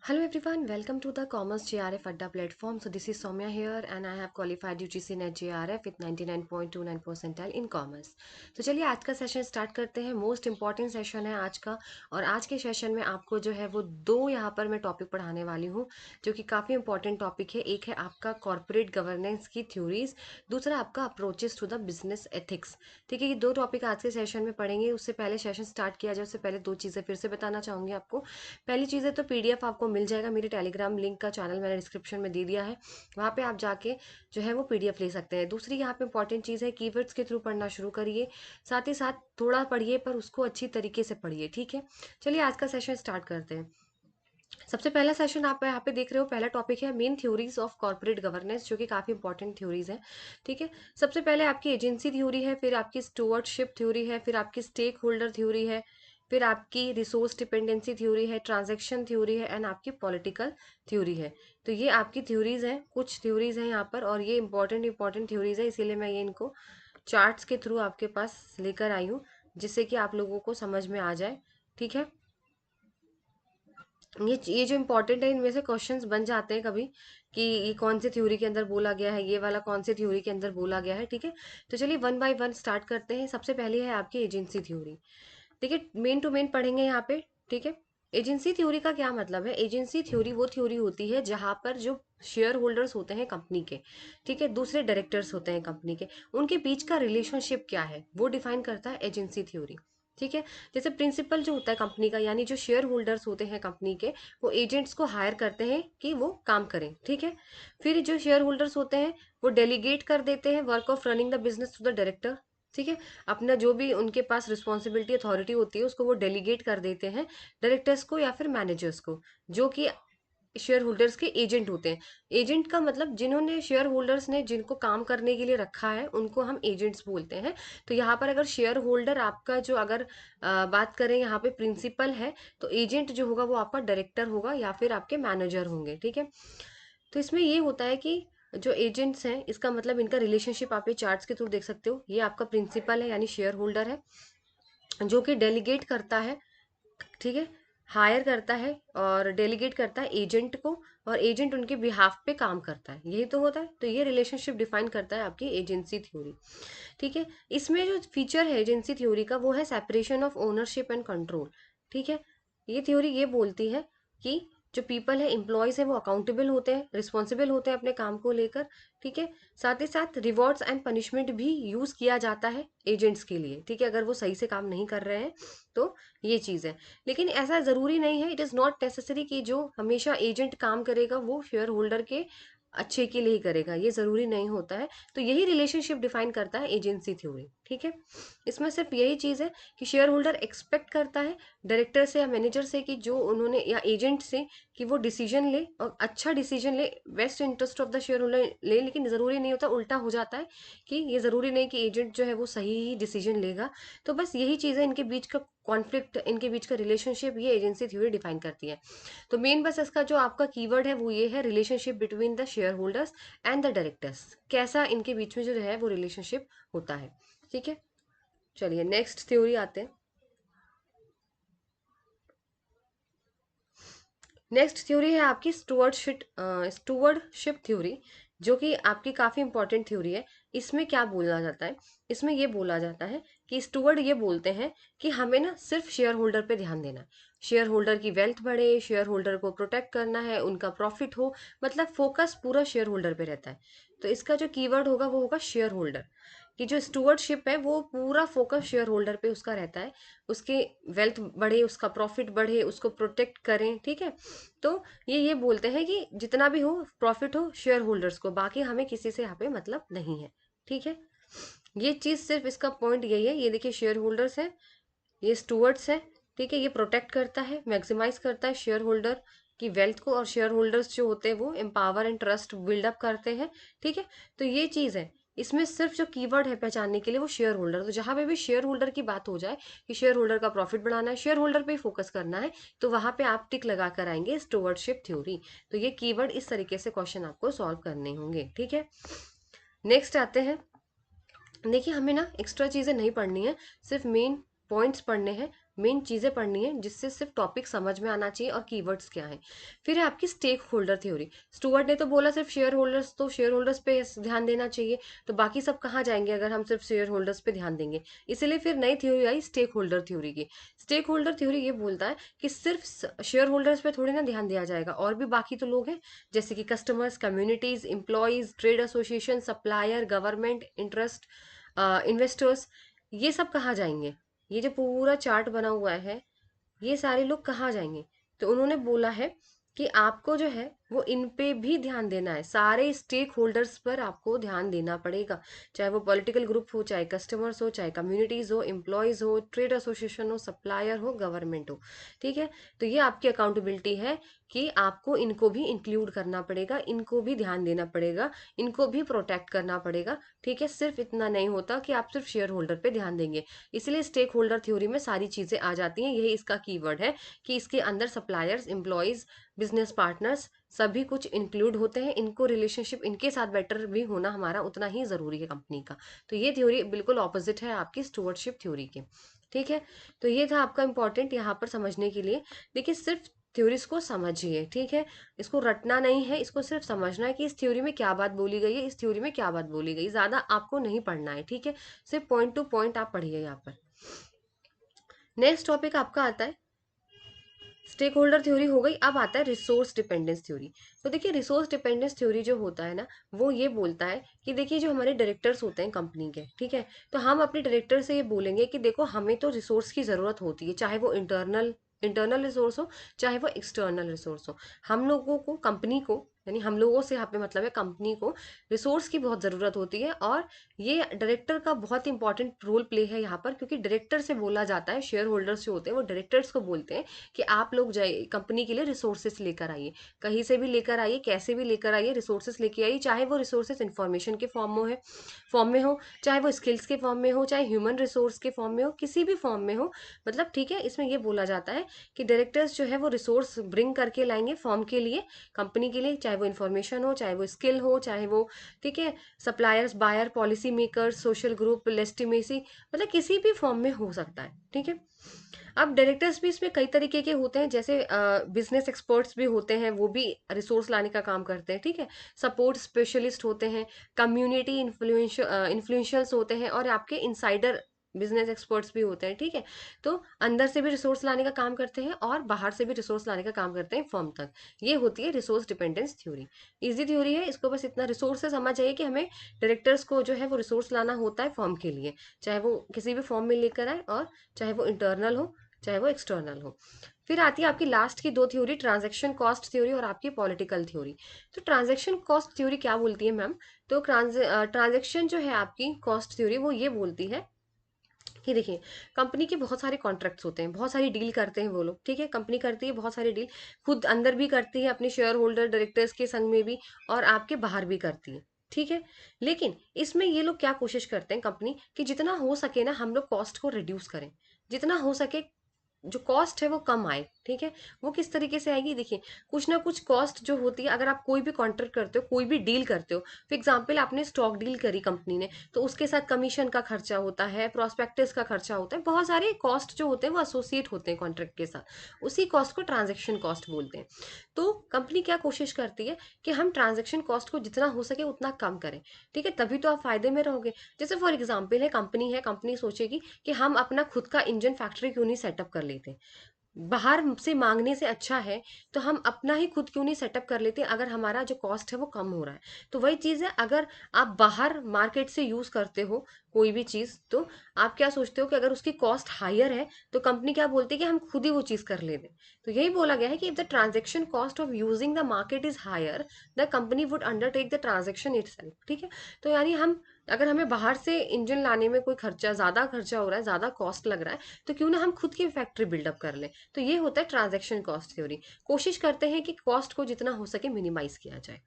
Hello everyone, welcome to the Commerce JRF Adda platform. So this is Soumya here and I have qualified UGC NET JRF with 99.29 percentile in Commerce. तो चलिए आज का session start करते हैं। Most important session है आज का, और आज के सेशन में आपको जो है वो दो यहाँ पर मैं टॉपिक पढ़ाने वाली हूँ जो कि काफ़ी इंपॉर्टेंट टॉपिक है। एक है आपका कॉर्पोरेट गवर्नेंस की थ्योरीज, दूसरा आपका approaches to the business ethics. ठीक है, ये दो टॉपिक आज के सेशन में पढ़ेंगे। उससे पहले सेशन स्टार्ट किया जाए उससे पहले दो चीज़ें फिर से बताना चाहूँगी आपको। पहली चीज़ है तो पीडीएफ आपको मिल जाएगा, मेरे टेलीग्राम लिंक का चैनल मैंने डिस्क्रिप्शन में दे दिया है, वहाँ पे आप जाके जो है वो पीडीएफ ले सकते हैं। दूसरी यहाँ पे इंपॉर्टेंट चीज़ है, कीवर्ड्स के थ्रू पढ़ना शुरू करिए, साथ ही साथ थोड़ा पढ़िए पर उसको अच्छी तरीके से पढ़िए। ठीक है, चलिए आज का सेशन स्टार्ट करते हैं। सबसे पहला सेशन आप यहाँ पे देख रहे हो, पहला टॉपिक है main theories of corporate governance, जो कि काफ़ी इंपॉर्टेंट थ्योरीज है। ठीक है, सबसे पहले आपकी एजेंसी थ्योरी है, फिर आपकी स्टुअर्डशिप थ्योरी है, फिर आपकी स्टेक होल्डर थ्योरी है, फिर आपकी रिसोर्स डिपेंडेंसी थ्योरी है, ट्रांजैक्शन थ्योरी है एंड आपकी पॉलिटिकल थ्योरी है। तो ये आपकी थ्योरीज हैं, कुछ थ्योरीज हैं यहाँ पर, और ये इंपॉर्टेंट थ्योरीज है, इसीलिए मैं ये इनको चार्ट्स के थ्रू आपके पास लेकर आई हूँ, जिससे कि आप लोगों को समझ में आ जाए। ठीक है, ये जो इम्पोर्टेंट है, इनमें से क्वेश्चंस बन जाते हैं कभी कि ये कौन सी थ्योरी के अंदर बोला गया है, ये वाला कौन सी थ्योरी के अंदर बोला गया है। ठीक है, तो चलिए वन बाय वन स्टार्ट करते हैं। सबसे पहले है आपकी एजेंसी थ्योरी। ठीक है, मेन टू मेन पढ़ेंगे यहाँ पे। ठीक है, एजेंसी थ्योरी का क्या मतलब है? एजेंसी थ्योरी वो थ्योरी होती है जहां पर जो शेयर होल्डर्स होते हैं कंपनी के, ठीक है, दूसरे डायरेक्टर्स होते हैं कंपनी के, उनके बीच का रिलेशनशिप क्या है वो डिफाइन करता है एजेंसी थ्योरी। ठीक है, जैसे प्रिंसिपल जो होता है कंपनी का, यानी जो शेयर होल्डर्स होते हैं कंपनी के, वो एजेंट्स को हायर करते हैं कि वो काम करें। ठीक है, फिर जो शेयर होल्डर्स होते हैं वो डेलीगेट कर देते हैं work of running the business to the director. ठीक है, अपना जो भी उनके पास रिस्पॉन्सिबिलिटी अथॉरिटी होती है उसको वो डेलीगेट कर देते हैं डायरेक्टर्स को या फिर मैनेजर्स को, जो कि शेयर होल्डर्स के एजेंट होते हैं। एजेंट का मतलब जिन्होंने शेयर होल्डर्स ने जिनको काम करने के लिए रखा है उनको हम एजेंट्स बोलते हैं। तो यहाँ पर अगर शेयर होल्डर आपका जो अगर बात करें यहाँ पे प्रिंसिपल है, तो एजेंट जो होगा वो आपका डायरेक्टर होगा या फिर आपके मैनेजर होंगे। ठीक है, तो इसमें ये होता है कि जो एजेंट्स हैं, इसका मतलब इनका रिलेशनशिप आप ये चार्ट्स के थ्रू देख सकते हो। ये आपका प्रिंसिपल है यानी शेयर होल्डर है, जो कि डेलीगेट करता है, ठीक है, हायर करता है और डेलीगेट करता है एजेंट को, और एजेंट उनके बिहाफ पे काम करता है, यही तो होता है। तो ये रिलेशनशिप डिफाइन करता है आपकी एजेंसी थ्योरी। ठीक है, इसमें जो फीचर है एजेंसी थ्योरी का वो है separation of ownership and control. ठीक है, ये थ्योरी ये बोलती है कि जो पीपल है, एम्प्लॉयज है, वो अकाउंटेबल होते हैं, रिस्पॉन्सिबल होते हैं अपने काम को लेकर। ठीक है, साथ ही साथ रिवॉर्ड्स एंड पनिशमेंट भी यूज किया जाता है एजेंट्स के लिए। ठीक है, अगर वो सही से काम नहीं कर रहे हैं तो ये चीज़ है। लेकिन ऐसा ज़रूरी नहीं है, इट इज़ नॉट नेसेसरी कि जो हमेशा एजेंट काम करेगा वो शेयर होल्डर के अच्छे के लिए ही करेगा, ये ज़रूरी नहीं होता है। तो यही रिलेशनशिप डिफाइन करता है एजेंसी थ्योरी। ठीक है, इसमें सिर्फ यही चीज़ है कि शेयर होल्डर एक्सपेक्ट करता है डायरेक्टर से या मैनेजर से कि जो उन्होंने, या एजेंट से, कि वो डिसीजन ले और अच्छा डिसीजन ले, best interest of the share holder ले। लेकिन ज़रूरी नहीं होता, उल्टा हो जाता है कि ये ज़रूरी नहीं कि एजेंट जो है वो सही ही डिसीजन लेगा। तो बस यही चीज़ है, इनके बीच का कॉन्फ्लिक्ट, इनके बीच का रिलेशनशिप, ये एजेंसी थ्योरी डिफाइन करती है। तो मेन बस इसका जो आपका कीवर्ड है वो ये है, relationship between the share holders and the directors, कैसा इनके बीच में जो है वो रिलेशनशिप होता है। ठीक है, चलिए नेक्स्ट थ्योरी आते हैं। नेक्स्ट थ्योरी है आपकी स्टुवर्डशिप थ्योरी, जो कि आपकी काफ़ी इंपॉर्टेंट थ्योरी है। इसमें क्या बोला जाता है? इसमें ये बोला जाता है कि स्टुवर्ड ये बोलते हैं कि हमें ना सिर्फ शेयर होल्डर पे ध्यान देना है, शेयर होल्डर की वेल्थ बढ़े, शेयर होल्डर को प्रोटेक्ट करना है, उनका प्रॉफिट हो, मतलब फोकस पूरा शेयर होल्डर पे रहता है। तो इसका जो कीवर्ड होगा वो होगा शेयर होल्डर, कि जो स्टुवर्डशिप है वो पूरा फोकस शेयर होल्डर पे उसका रहता है, उसके वेल्थ बढ़े, उसका प्रॉफिट बढ़े, उसको प्रोटेक्ट करें। ठीक है, तो ये बोलते हैं कि जितना भी हो प्रॉफिट हो शेयर होल्डर्स को, बाकी हमें किसी से यहाँ पे मतलब नहीं है। ठीक है, ये चीज़ सिर्फ इसका पॉइंट यही है। ये देखिए शेयर होल्डर्स है, ये स्टूवर्ड्स है। ठीक है, ये प्रोटेक्ट करता है, मैक्सिमाइज करता है शेयर होल्डर की वेल्थ को, और शेयर होल्डर्स जो होते हैं वो एम्पावर एंड ट्रस्ट बिल्डअप करते हैं। ठीक है, तो ये चीज़ है। इसमें सिर्फ जो कीवर्ड है पहचानने के लिए वो शेयर होल्डर, तो जहां पे भी शेयर होल्डर की बात हो जाए कि शेयर होल्डर का प्रॉफिट बढ़ाना है, शेयर होल्डर पे ही फोकस करना है, तो वहां पे आप टिक लगा कर आएंगे स्टुवर्डशिप थ्योरी। तो ये कीवर्ड इस तरीके से क्वेश्चन आपको सॉल्व करने होंगे। ठीक है, नेक्स्ट आते हैं। देखिए हमें ना एक्स्ट्रा चीज़ें नहीं पढ़नी है, सिर्फ मेन पॉइंट्स पढ़ने हैं, मेन चीज़ें पढ़नी है जिससे सिर्फ टॉपिक समझ में आना चाहिए और कीवर्ड्स क्या हैं। फिर है आपकी स्टेक होल्डर थ्योरी। स्टुअर्ट ने तो बोला सिर्फ शेयर होल्डर्स, तो शेयर होल्डर्स पे ध्यान देना चाहिए, तो बाकी सब कहाँ जाएंगे अगर हम सिर्फ शेयर होल्डर्स पे ध्यान देंगे। इसीलिए फिर नई थ्योरी आई स्टेक होल्डर थ्योरी की। स्टेक होल्डर थ्योरी ये बोलता है कि सिर्फ शेयर होल्डर्स पे थोड़ी ना ध्यान दिया जाएगा, और भी बाकी तो लोग हैं, जैसे कि customers, communities, employees, trade association, supplier, government, interest, investors, ये सब कहाँ जाएंगे। ये जो पूरा चार्ट बना हुआ है, ये सारे लोग कहाँ जाएंगे। तो उन्होंने बोला है कि आपको जो है वो इन पे भी ध्यान देना है, सारे स्टेक होल्डर्स पर आपको ध्यान देना पड़ेगा, चाहे वो पॉलिटिकल ग्रुप हो, चाहे कस्टमर्स हो, चाहे कम्युनिटीज हो, एम्प्लॉयज हो, ट्रेड एसोसिएशन हो, सप्लायर हो, गवर्नमेंट हो। ठीक है, तो ये आपकी अकाउंटेबिलिटी है कि आपको इनको भी इंक्लूड करना पड़ेगा, इनको भी ध्यान देना पड़ेगा, इनको भी प्रोटेक्ट करना पड़ेगा। ठीक है, सिर्फ इतना नहीं होता कि आप सिर्फ शेयर होल्डर पे ध्यान देंगे। इसलिए स्टेक होल्डर थ्योरी में सारी चीजें आ जाती हैं, यही इसका कीवर्ड है कि इसके अंदर सप्लायर्स, एम्प्लॉयज, बिजनेस पार्टनर्स सभी कुछ इंक्लूड होते हैं। इनको रिलेशनशिप इनके साथ बेटर भी होना हमारा उतना ही ज़रूरी है कंपनी का। तो ये थ्योरी बिल्कुल ऑपोजिट है आपकी स्टुअर्डशिप थ्योरी के। ठीक है, तो ये था आपका इंपॉर्टेंट यहाँ पर समझने के लिए। देखिए सिर्फ थ्योरीज को समझिए, ठीक है, इसको रटना नहीं है, इसको सिर्फ समझना है कि इस थ्योरी में क्या बात बोली गई है, इस थ्योरी में क्या बात बोली गई, ज़्यादा आपको नहीं पढ़ना है। ठीक है, सिर्फ पॉइंट टू पॉइंट आप पढ़िए यहाँ पर। नेक्स्ट टॉपिक आपका आता है स्टेक होल्डर थ्योरी, हो गई। अब आता है रिसोर्स डिपेंडेंस थ्योरी। तो देखिए रिसोर्स डिपेंडेंस थ्योरी जो होता है ना, वो ये बोलता है कि देखिए जो हमारे डायरेक्टर्स होते हैं कंपनी के, ठीक है, तो हम अपने डायरेक्टर से ये बोलेंगे कि देखो हमें तो रिसोर्स की ज़रूरत होती है, चाहे वो इंटरनल इंटरनल रिसोर्स हो, चाहे वो एक्सटर्नल रिसोर्स हो। हम लोगों को, कंपनी को, यानी हम लोगों से यहाँ पे मतलब है कंपनी को, रिसोर्स की बहुत ज़रूरत होती है। और ये डायरेक्टर का बहुत इंपॉर्टेंट रोल प्ले है यहाँ पर, क्योंकि डायरेक्टर से बोला जाता है, शेयर होल्डर्स जो होते हैं वो डायरेक्टर्स को बोलते हैं कि आप लोग जाइए कंपनी के लिए रिसोर्सेस लेकर आइए, कहीं से भी लेकर आइए, कैसे भी लेकर आइए, रिसोर्सेस लेके आइए, चाहे वो रिसोर्सेस इन्फॉर्मेशन के फॉर्म में हो, चाहे वो स्किल्स के फॉर्म में हो, चाहे ह्यूमन रिसोर्स के फॉर्म में हो, किसी भी फॉर्म में हो। मतलब ठीक है, इसमें ये बोला जाता है कि डायरेक्टर्स जो है वो रिसोर्स ब्रिंग करके लाएंगे फॉर्म के लिए, कंपनी के लिए, चाहे वो इन्फॉर्मेशन हो, चाहे वो स्किल हो, चाहे वो, ठीक है, suppliers, buyer, policy makers, social group, legitimacy, मतलब किसी भी फॉर्म में हो सकता है। ठीक है, अब डायरेक्टर्स भी इसमें कई तरीके के होते हैं, जैसे बिजनेस एक्सपर्ट्स भी होते हैं, वो भी रिसोर्स लाने का काम करते हैं। ठीक है, सपोर्ट स्पेशलिस्ट होते हैं, कम्युनिटी इन्फ्लुएंशियल्स होते हैं, और आपके इनसाइडर बिजनेस एक्सपर्ट्स भी होते हैं। ठीक है, तो अंदर से भी रिसोर्स लाने का काम करते हैं और बाहर से भी रिसोर्स लाने का काम करते हैं फॉर्म तक। ये होती है resource dependence theory. Easy theory है, इसको बस इतना रिसोर्स से समझ जाइए कि हमें डायरेक्टर्स को जो है वो रिसोर्स लाना होता है फॉर्म के लिए, चाहे वो किसी भी फॉर्म में लेकर आए, और चाहे वो इंटरनल हो, चाहे वो एक्सटर्नल हो। फिर आती है आपकी लास्ट की दो थ्योरी, ट्रांजैक्शन कॉस्ट थ्योरी और आपकी पॉलिटिकल थ्योरी। तो ट्रांजैक्शन कॉस्ट थ्योरी क्या बोलती है मैम, तो ट्रांजैक्शन जो है आपकी कॉस्ट थ्योरी वो ये बोलती है कि देखिए कंपनी के बहुत सारे कॉन्ट्रैक्ट्स होते हैं, बहुत सारी डील करते हैं वो लोग। ठीक है, कंपनी करती है बहुत सारी डील, खुद अंदर भी करती है अपने शेयर होल्डर डायरेक्टर्स के संग में भी, और आपके बाहर भी करती है। ठीक है, लेकिन इसमें ये लोग क्या कोशिश करते हैं कंपनी कि जितना हो सके ना हम लोग कॉस्ट को रिड्यूस करें, जितना हो सके जो कॉस्ट है वो कम आए। ठीक है, वो किस तरीके से आएगी, देखिए कुछ ना कुछ कॉस्ट जो होती है, अगर आप कोई भी कॉन्ट्रैक्ट करते हो, कोई भी डील करते हो, फॉर एग्जाम्पल आपने स्टॉक डील करी कंपनी ने, तो उसके साथ कमीशन का खर्चा होता है, प्रोस्पेक्टस का खर्चा होता है, बहुत सारे कॉस्ट जो होते हैं वो एसोसिएट होते हैं कॉन्ट्रैक्ट के साथ, उसी कॉस्ट को ट्रांजेक्शन कॉस्ट बोलते हैं। तो कंपनी क्या कोशिश करती है कि हम ट्रांजेक्शन कॉस्ट को जितना हो सके उतना कम करें। ठीक है, तभी तो आप फायदे में रहोगे। जैसे फॉर एग्जाम्पल है, कंपनी सोचेगी कि हम अपना खुद का इंजन फैक्ट्री क्यों नहीं सेटअप कर लेते, बाहर से मांगने से अच्छा है तो हम अपना ही खुद क्यों नहीं सेटअप कर लेते, अगर हमारा जो कॉस्ट है वो कम हो रहा है। तो वही चीज़ है, अगर आप बाहर मार्केट से यूज़ करते हो कोई भी चीज़, तो आप क्या सोचते हो कि अगर उसकी कॉस्ट हायर है तो कंपनी क्या बोलती है कि हम खुद ही वो चीज़ कर लेते हैं। तो यही बोला गया है कि if the transaction cost of using the market is higher, the company would undertake the transaction itself. ठीक है, तो यानी हम, अगर हमें बाहर से इंजन लाने में कोई खर्चा, ज़्यादा खर्चा हो रहा है, ज़्यादा कॉस्ट लग रहा है, तो क्यों ना हम खुद की फैक्ट्री बिल्डअप कर लें। तो ये होता है ट्रांजैक्शन कॉस्ट थ्योरी। कोशिश करते हैं कि कॉस्ट को जितना हो सके मिनिमाइज किया जाए।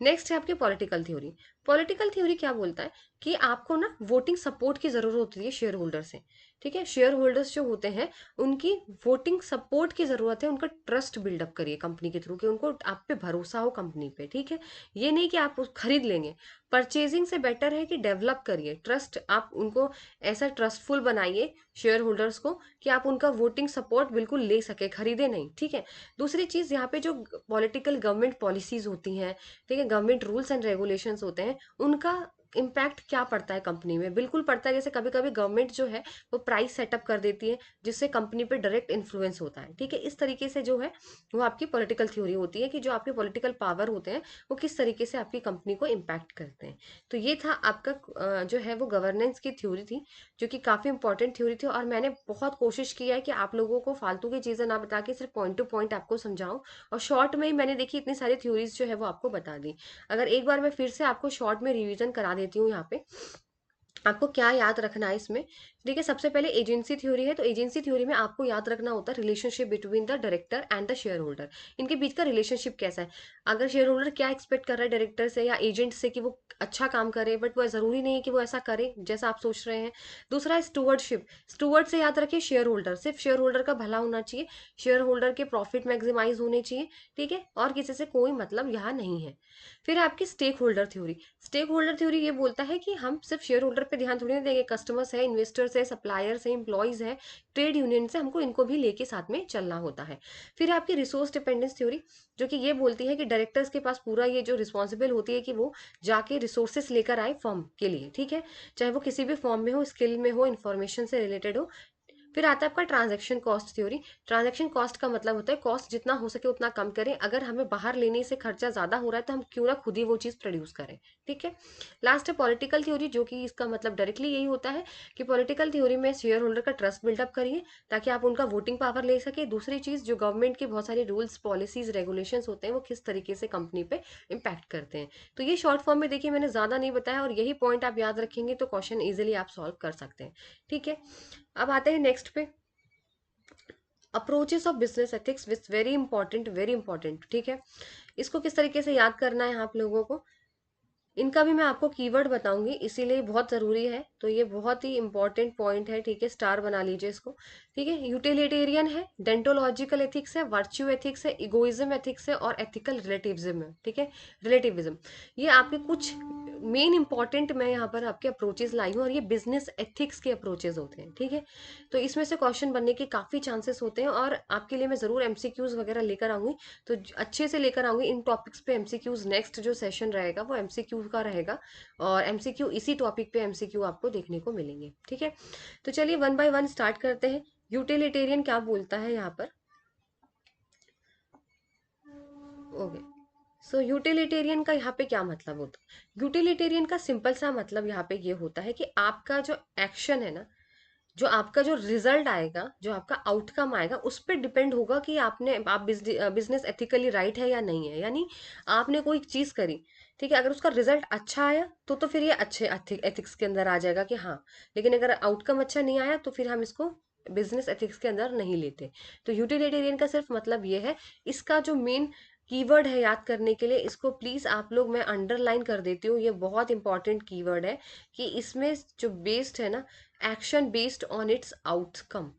नेक्स्ट है आपकी पॉलिटिकल थ्योरी। पॉलिटिकल थ्योरी क्या बोलता है कि आपको ना वोटिंग सपोर्ट की जरूरत होती है शेयर होल्डर से। ठीक है। शेयर होल्डर्स जो होते हैं उनकी वोटिंग सपोर्ट की जरूरत है, उनका ट्रस्ट बिल्डअप करिए कंपनी के थ्रू कि उनको आप पे भरोसा हो कंपनी पे, ठीक है। ये नहीं कि आप खरीद लेंगे। परचेजिंग से बेटर है कि डेवलप करिए ट्रस्ट, आप उनको ऐसा ट्रस्टफुल बनाइए शेयर होल्डर्स को कि आप उनका वोटिंग सपोर्ट बिल्कुल ले सके, खरीदे नहीं, ठीक है। दूसरी चीज यहाँ पे जो पॉलिटिकल गवर्नमेंट पॉलिसीज होती हैं, ठीक है, गवर्नमेंट रूल्स एंड रेगुलेशंस होते हैं, उनका इम्पैक्ट क्या पड़ता है कंपनी में, बिल्कुल पड़ता है। जैसे कभी कभी गवर्नमेंट जो है वो प्राइस सेटअप कर देती है जिससे कंपनी पे डायरेक्ट इन्फ्लुएंस होता है, ठीक है। इस तरीके से जो है वो आपकी पॉलिटिकल थ्योरी होती है कि जो आपके पॉलिटिकल पावर होते हैं वो किस तरीके से आपकी कंपनी को इम्पैक्ट करते हैं। तो ये था आपका जो है वो गवर्नेंस की थ्योरी थी, जो कि काफी इंपॉर्टेंट थ्योरी थी। और मैंने बहुत कोशिश किया है कि आप लोगों को फालतू की चीजें ना बता के सिर्फ पॉइंट टू पॉइंट आपको समझाऊं, और शॉर्ट में ही मैंने देखी इतनी सारी थ्योरीज जो है वो आपको बता दी। अगर एक बार मैं फिर से आपको शॉर्ट में रिवीजन करा देती हूँ यहाँ पे, आपको क्या याद रखना है इसमें, ठीक है। सबसे पहले एजेंसी थ्योरी है, तो एजेंसी थ्योरी में आपको याद रखना होता है relationship between the director and the share holder. इनके बीच का रिलेशनशिप कैसा है, अगर शेयर होल्डर क्या एक्सपेक्ट कर रहा है डायरेक्टर से या एजेंट से कि वो अच्छा काम करे, बट वो जरूरी नहीं है कि वो ऐसा करे जैसा आप सोच रहे हैं। दूसरा है स्टूवर्डशिप, स्टूवर्ड से याद रखिए शेयर होल्डर, सिर्फ शेयर होल्डर का भला होना चाहिए, शेयर होल्डर के प्रॉफिट मैक्सिमाइज होने चाहिए, ठीक है, और किसी से कोई मतलब यहाँ नहीं है। फिर आपकी stakeholder theory, stakeholder theory ये बोलता है कि हम सिर्फ शेयर होल्डर पे ध्यान थोड़ी नहीं देंगे, कस्टमर्स है, इन्वेस्टर्स है, सप्लायर्स है, एम्प्लॉयज है, ट्रेड यूनियन से, हमको इनको भी लेके साथ में चलना होता है। फिर आपकी रिसोर्स डिपेंडेंस थ्योरी, जो कि ये बोलती है कि डायरेक्टर्स के पास पूरा ये जो रिस्पॉन्सिबल होती है कि वो जाके रिसोर्सेस लेकर आए फॉर्म के लिए, ठीक है, चाहे वो किसी भी फॉर्म में हो, स्किल में हो, इन्फॉर्मेशन से रिलेटेड हो। फिर आता है आपका transaction cost theory. Transaction cost का मतलब होता है कॉस्ट जितना हो सके उतना कम करें, अगर हमें बाहर लेने से खर्चा ज्यादा हो रहा है तो हम क्यों ना खुद ही वो चीज प्रोड्यूस करें, ठीक है। लास्ट है पॉलिटिकल थ्योरी, जो कि इसका मतलब डायरेक्टली यही होता है कि पॉलिटिकल थ्योरी में शेयर होल्डर का ट्रस्ट बिल्डअप करिए ताकि आप उनका वोटिंग पावर ले सके। दूसरी चीज, जो गवर्नमेंट के बहुत सारे रूल्स पॉलिसीज रेगुलेशन होते हैं वो किस तरीके से कंपनी पे इम्पैक्ट करते हैं। तो ये शॉर्ट फॉर्म में देखिए मैंने ज्यादा नहीं बताया, और यही पॉइंट आप याद रखेंगे तो क्वेश्चन इजिली आप सॉल्व कर सकते हैं, ठीक है। अब आते हैं नेक्स्ट पे, approaches of business ethics with very important, ठीक है। इसको किस तरीके से याद करना है आप लोगों को, इनका भी मैं आपको कीवर्ड बताऊंगी, इसीलिए बहुत जरूरी है। तो ये बहुत ही इंपॉर्टेंट पॉइंट है, ठीक है, स्टार बना लीजिए इसको, ठीक है। यूटिलिटेरियन है, डेंटोलॉजिकल एथिक्स है, वर्च्यू एथिक्स है, इगोइज्म एथिक्स है, और एथिकल रिलेटिविज्म है, ठीक है, रिलेटिविज्म। ये आपके कुछ मेन इंपॉर्टेंट मैं यहाँ पर आपके अप्रोचेस लाई हूँ, और ये बिजनेस एथिक्स के अप्रोचेस होते हैं, ठीक है। तो इसमें से क्वेश्चन बनने के काफी चांसेस होते हैं, और आपके लिए मैं जरूर एमसीक्यूज वगैरह लेकर आऊंगी। तो अच्छे से लेकर आऊंगी इन टॉपिक्स पे एमसीक्यूज, नेक्स्ट जो सेशन रहेगा वो एमसीक्यू का रहेगा, और एमसीक्यू इसी टॉपिक पे एमसीक्यू आपको देखने को मिलेंगे, ठीक है। तो चलिए वन बाय वन स्टार्ट करते हैं। यूटिलिटेरियन क्या बोलता है यहाँ पर, ओके। सो यूटिलिटेरियन का यहाँ पे क्या मतलब होता है, यूटिलिटेरियन का सिंपल सा मतलब यहाँ पे ये होता है कि आपका जो एक्शन है ना, जो आपका जो रिजल्ट आएगा, जो आपका आउटकम आएगा, उस पर डिपेंड होगा कि आप बिजनेस एथिकली राइट है या नहीं है। यानी आपने कोई चीज करी, ठीक है, अगर उसका रिजल्ट अच्छा आया तो फिर ये अच्छे एथिक्स के अंदर आ जाएगा कि हाँ, लेकिन अगर आउटकम अच्छा नहीं आया तो फिर हम इसको बिजनेस एथिक्स के अंदर नहीं लेते। तो यूटिलिटेरियन का सिर्फ मतलब ये है, इसका जो मेन कीवर्ड है याद करने के लिए, इसको प्लीज आप लोग, मैं अंडरलाइन कर देती हूँ, ये बहुत इंपॉर्टेंट कीवर्ड है कि इसमें जो बेस्ड है ना, action based on it's outcome.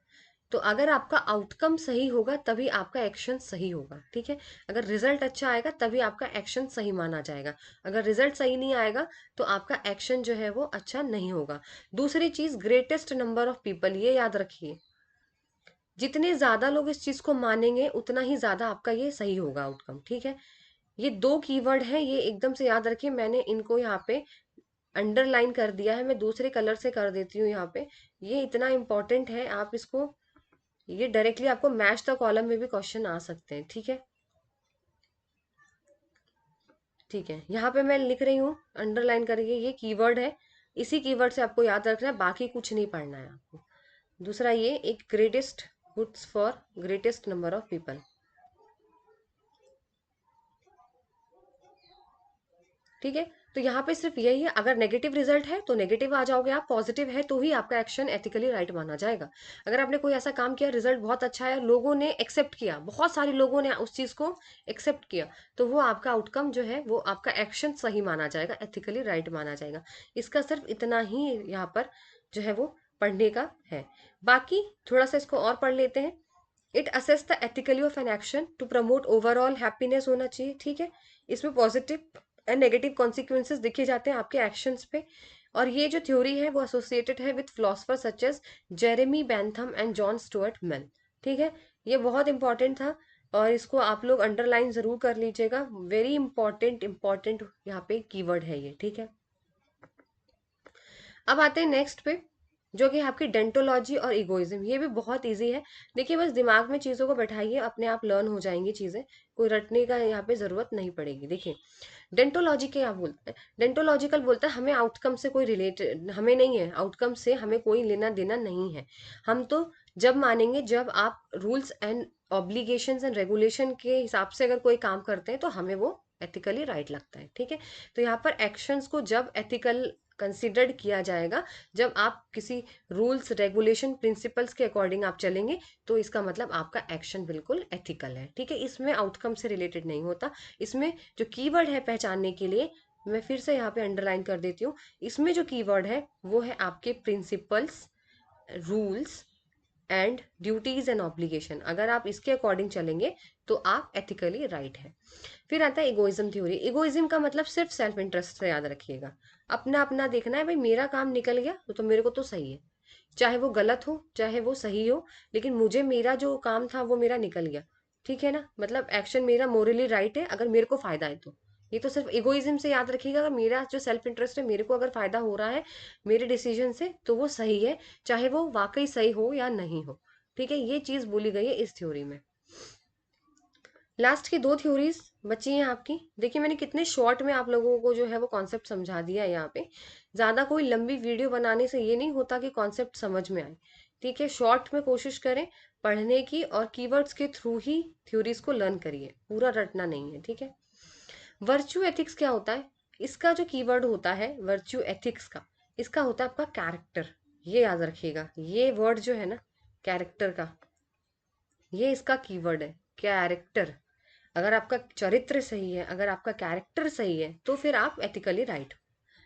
तो अगर आपका आउटकम सही होगा तभी आपका एक्शन सही होगा, ठीक है। अगर रिजल्ट अच्छा आएगा तभी आपका एक्शन सही माना जाएगा, अगर रिजल्ट सही नहीं आएगा तो आपका एक्शन जो है वो अच्छा नहीं होगा। दूसरी चीज, ग्रेटेस्ट नंबर ऑफ पीपल, ये याद रखिए, जितने ज्यादा लोग इस चीज को मानेंगे उतना ही ज्यादा आपका ये सही होगा आउटकम, ठीक है। ये दो कीवर्ड है, ये एकदम से याद रखिए, मैंने इनको यहाँ पे अंडरलाइन कर दिया है, मैं दूसरे कलर से कर देती हूँ यहाँ पे। ये इतना इंपॉर्टेंट है, आप इसको, ये डायरेक्टली आपको मैच द कॉलम में भी क्वेश्चन आ सकते हैं, ठीक है। ठीक है, यहाँ पे मैं लिख रही हूँ अंडरलाइन करके, ये कीवर्ड है, इसी कीवर्ड से आपको याद रखना है, बाकी कुछ नहीं पढ़ना है आपको। दूसरा ये एक greatest goods for greatest number of people, ठीक है। तो यहाँ पे सिर्फ यही है, अगर नेगेटिव रिजल्ट है तो नेगेटिव आ जाओगे आप, पॉजिटिव है तो ही आपका एक्शन एथिकली राइट माना जाएगा। अगर आपने कोई ऐसा काम किया, रिजल्ट बहुत अच्छा है, लोगों ने एक्सेप्ट किया, बहुत सारे लोगों ने उस चीज को एक्सेप्ट किया, तो वो आपका आउटकम जो है, वो आपका एक्शन सही माना जाएगा, एथिकली राइट माना जाएगा। इसका सिर्फ इतना ही यहाँ पर जो है वो पढ़ने का है। बाकी थोड़ा सा इसको और पढ़ लेते हैं। It assess the ethically of an action to promote overall happiness होना चाहिए, ठीक है। इसमें पॉजिटिव एंड नेगेटिव कॉन्सिक्वेंसेस दिखे जाते हैं आपके एक्शंस पे। और ये जो थ्योरी है वो एसोसिएटेड है with philosopher such as Jeremy Bentham and John Stuart Mill, ठीक है। ये बहुत इंपॉर्टेंट था और इसको आप लोग अंडरलाइन जरूर कर लीजिएगा। वेरी इंपॉर्टेंट इंपॉर्टेंट यहाँ पे कीवर्ड है ये, ठीक है। अब आते हैं नेक्स्ट पे, जो कि आपकी डेंटोलॉजी और इगोइज्म। ये भी बहुत इजी है। देखिए बस दिमाग में चीज़ों को बैठाइए, अपने आप लर्न हो जाएंगी चीज़ें, कोई रटने का यहाँ पे ज़रूरत नहीं पड़ेगी। देखिए डेंटोलॉजी क्या बोलते हैं, डेंटोलॉजिकल बोलता है हमें आउटकम से कोई रिलेटेड हमें नहीं है, आउटकम से हमें कोई लेना देना नहीं है। हम तो जब मानेंगे जब आप rules and obligations and regulation के हिसाब से अगर कोई काम करते हैं तो हमें वो एथिकली राइट लगता है, ठीक है। तो यहाँ पर एक्शंस को जब एथिकल कंसिडर्ड किया जाएगा, जब आप किसी रूल्स रेगुलेशन प्रिंसिपल्स के अकॉर्डिंग आप चलेंगे, तो इसका मतलब आपका एक्शन बिल्कुल एथिकल है, ठीक है। इसमें आउटकम से रिलेटेड नहीं होता। इसमें जो कीवर्ड है पहचानने के लिए, मैं फिर से यहाँ पे अंडरलाइन कर देती हूँ, इसमें जो कीवर्ड है वो है आपके principles, rules and duties and obligation. अगर आप इसके अकॉर्डिंग चलेंगे तो आप एथिकली राइट है। फिर आता है इगोइज्म थ्योरी। इगोइज्म का मतलब सिर्फ सेल्फ इंटरेस्ट से याद रखिएगा, अपना अपना देखना है, भाई मेरा काम निकल गया तो मेरे को तो सही है, चाहे वो गलत हो चाहे वो सही हो, लेकिन मुझे मेरा जो काम था वो मेरा निकल गया, ठीक है ना। मतलब एक्शन मेरा मोरली राइट है अगर मेरे को फायदा है तो। ये तो सिर्फ इगोइज्म से याद रखिएगा, अगर मेरा जो सेल्फ इंटरेस्ट है, मेरे को अगर फायदा हो रहा है मेरे डिसीजन से तो वो सही है, चाहे वो वाकई सही हो या नहीं हो, ठीक है। ये चीज बोली गई है इस थ्योरी में। लास्ट की दो थ्योरीज बची हैं आपकी। देखिए मैंने कितने शॉर्ट में आप लोगों को जो है वो कॉन्सेप्ट समझा दिया है यहाँ पे। ज्यादा कोई लंबी वीडियो बनाने से ये नहीं होता कि कॉन्सेप्ट समझ में आए, ठीक है। शॉर्ट में कोशिश करें पढ़ने की और कीवर्ड्स के थ्रू ही थ्योरीज को लर्न करिए, पूरा रटना नहीं है, ठीक है। वर्च्यू एथिक्स क्या होता है, इसका जो कीवर्ड होता है वर्च्यू एथिक्स का, इसका होता है आपका कैरेक्टर। ये याद रखिएगा, ये वर्ड जो है ना कैरेक्टर का, ये इसका कीवर्ड है, कैरेक्टर। अगर आपका चरित्र सही है, अगर आपका कैरेक्टर सही है, तो फिर आप एथिकली राइट हो।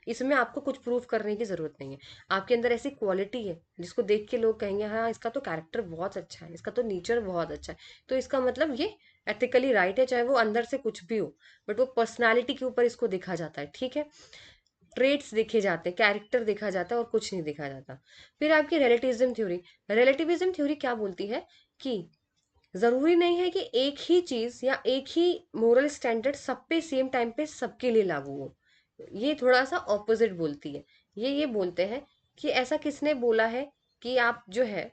इसमें आपको कुछ प्रूफ करने की जरूरत नहीं है। आपके अंदर ऐसी क्वालिटी है जिसको देख के लोग कहेंगे हाँ इसका तो कैरेक्टर बहुत अच्छा है, इसका तो नेचर बहुत अच्छा है, तो इसका मतलब ये एथिकली राइट है, चाहे वो अंदर से कुछ भी हो, बट वो पर्सनालिटी के ऊपर इसको देखा जाता है, ठीक है। ट्रेट्स देखे जाते हैं, कैरेक्टर देखा जाता है और कुछ नहीं देखा जाता। फिर आपकी रिलेटिविज्म थ्योरी। रिलेटिविज्म थ्योरी क्या बोलती है कि जरूरी नहीं है कि एक ही चीज या एक ही मोरल स्टैंडर्ड सब पे सेम टाइम पे सबके लिए लागू हो। ये थोड़ा सा ऑपोजिट बोलती है। ये बोलते हैं कि ऐसा किसने बोला है कि आप जो है,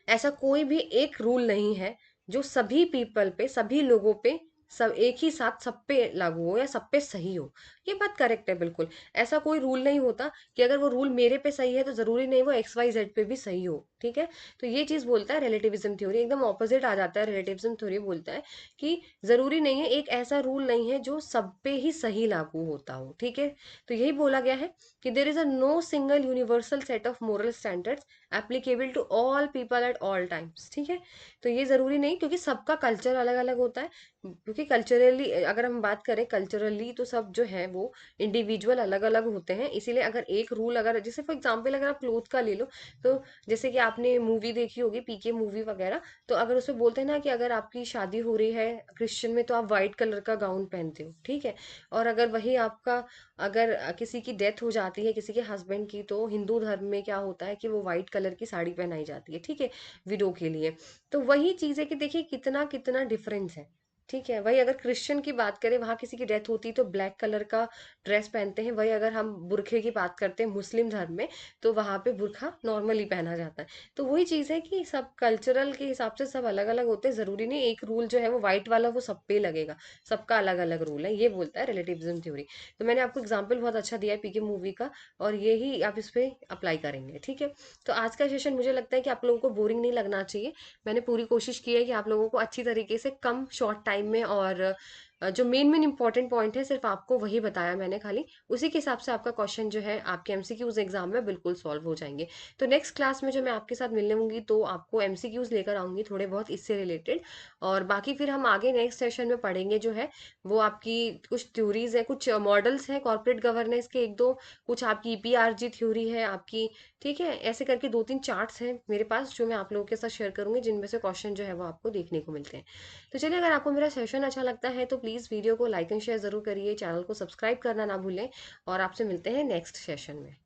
ऐसा कोई भी एक रूल नहीं है जो सभी पीपल पे, सभी लोगों पे, सब एक ही साथ सब पे लागू हो या सब पे सही हो। ये बात करेक्ट है बिल्कुल। ऐसा कोई रूल नहीं होता कि अगर वो रूल मेरे पे सही है तो जरूरी नहीं वो एक्स वाई जेड पे भी सही हो, ठीक है। तो ये चीज बोलता है रिलेटिविज्म थ्योरी, एकदम ऑपोजिट आ जाता है। रिलेटिविज्म थ्योरी बोलता है कि जरूरी नहीं है, एक ऐसा रूल नहीं है जो सब पे ही सही लागू होता हो, ठीक है। तो यही बोला गया है कि there is a no single universal set of moral standards applicable to all people at all times, ठीक है। तो ये जरूरी नहीं, क्योंकि सबका कल्चर अलग अलग होता है। क्योंकि कल्चरली अगर हम बात करें, कल्चरली तो सब जो है वो इंडिविजुअल अलग अलग होते हैं। इसीलिए अगर एक रूल, अगर जैसे फॉर एग्जांपल अगर आप क्लोथ का ले लो, तो जैसे कि आपने मूवी देखी होगी पीके मूवी वगैरह, तो अगर उसमें बोलते हैं ना कि अगर आपकी शादी हो रही है क्रिश्चियन में तो आप व्हाइट कलर का गाउन पहनते हो, ठीक है। और अगर वही आपका, अगर किसी की डेथ हो जाती है किसी के हस्बैंड की, तो हिंदू धर्म में क्या होता है कि वो व्हाइट कलर की साड़ी पहनाई जाती है, ठीक है, विडो के लिए। तो वही चीज है कि देखिए कितना कितना डिफरेंस है, ठीक है। वही अगर क्रिश्चियन की बात करें, वहां किसी की डेथ होती है तो ब्लैक कलर का ड्रेस पहनते हैं। वही अगर हम बुरखे की बात करते हैं मुस्लिम धर्म में, तो वहां पे बुरखा नॉर्मली पहना जाता है। तो वही चीज है कि सब कल्चरल के हिसाब से सब अलग अलग होते हैं। जरूरी नहीं एक रूल जो है वो व्हाइट वाला वो सब पे लगेगा, सबका अलग अलग रूल है। ये बोलता है रिलेटिविज्म थ्योरी। तो मैंने आपको एग्जाम्पल बहुत अच्छा दिया है पीके मूवी का, और यही आप इस पे अप्लाई करेंगे, ठीक है। तो आज का सेशन मुझे लगता है कि आप लोगों को बोरिंग नहीं लगना चाहिए। मैंने पूरी कोशिश की है कि आप लोगों को अच्छी तरीके से कम शॉर्ट टाइम में और जो मेन मेन इंपॉर्टेंट पॉइंट है सिर्फ आपको वही बताया मैंने खाली, उसी के हिसाब से आपका क्वेश्चन जो है आपके एमसीक्यूज एग्जाम में बिल्कुल सॉल्व हो जाएंगे। तो नेक्स्ट क्लास में जो मैं आपके साथ मिलने होंगी तो आपको एमसीक्यूज लेकर आऊंगी थोड़े बहुत इससे रिलेटेड। और बाकी फिर हम आगे नेक्स्ट सेशन में पढ़ेंगे जो है वो आपकी कुछ थ्योरीज है, कुछ मॉडल्स हैं कॉर्पोरेट गवर्नेंस के, एक दो, कुछ आपकी ईपीआरजी थ्योरी है आपकी। ठीक है, ऐसे करके दो तीन चार्ट्स हैं मेरे पास जो मैं आप लोगों के साथ शेयर करूंगी, जिनमें से क्वेश्चन जो है वो आपको देखने को मिलते हैं। तो चलिए, अगर आपको मेरा सेशन अच्छा लगता है तो प्लीज़ वीडियो को लाइक एंड शेयर ज़रूर करिए, चैनल को सब्सक्राइब करना ना भूलें। और आपसे मिलते हैं नेक्स्ट सेशन में।